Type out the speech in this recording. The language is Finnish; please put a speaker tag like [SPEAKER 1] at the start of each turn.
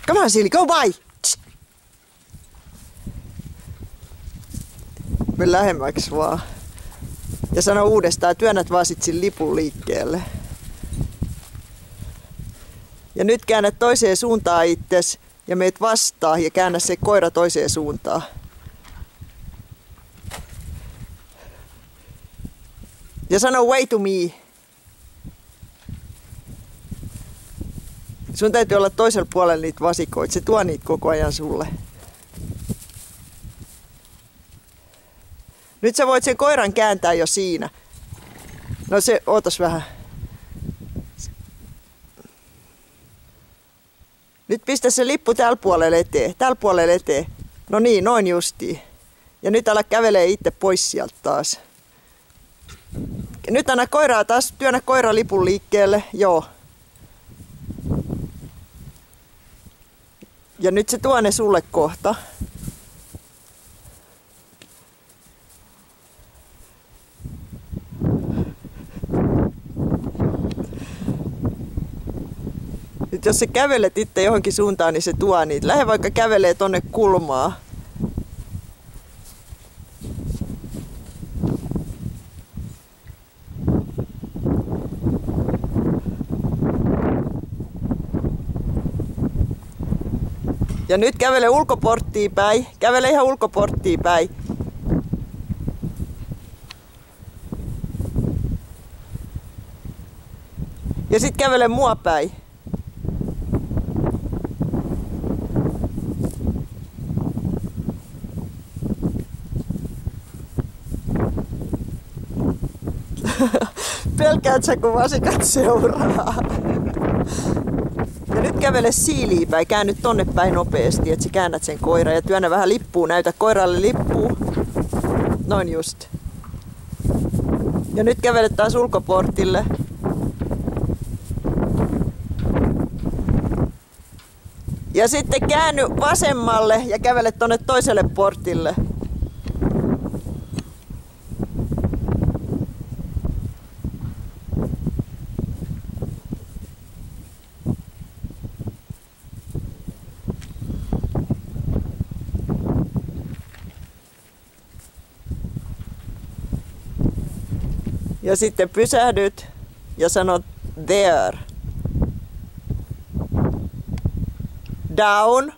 [SPEAKER 1] Come on, Silly, go by! Me lähemmäksi vaan. Ja sano uudestaan, työnnät vaan sit sen lipun liikkeelle. Ja nyt käännät toiseen suuntaan itses ja meet vastaan ja käännä se koira toiseen suuntaan. Ja sano way to me. Sun täytyy olla toisella puolella niitä vasikoita, se tuo niitä koko ajan sulle. Nyt sä voit sen koiran kääntää jo siinä. No se, ootas vähän. Nyt pistä se lippu tällä puolella eteen. No niin, noin justiin. Ja nyt ala kävelee itse pois sieltä taas. Nyt anna koiraa taas, työnnä koira lipun liikkeelle, joo. Ja nyt se tuo ne sulle kohta. Nyt jos sä kävelet itse johonkin suuntaan, niin se tuo niitä. Lähde vaikka kävelee tonne kulmaan. Ja nyt kävele ulkoporttiin päin. Kävele ihan ulkoporttiin päin. Ja sit kävele mua päin. Pelkäät sä, kun vasikat seuraa. Ja nyt kävele siiliin päin, käänny tonne päin nopeasti, että sä käännät sen koiran ja työnnä vähän lippua, näytä koiralle lippua. Noin just. Ja nyt kävele taas ulkoportille. Ja sitten käänny vasemmalle ja kävele tonne toiselle portille. Ja sitten pysähdyt ja sanot there. Down.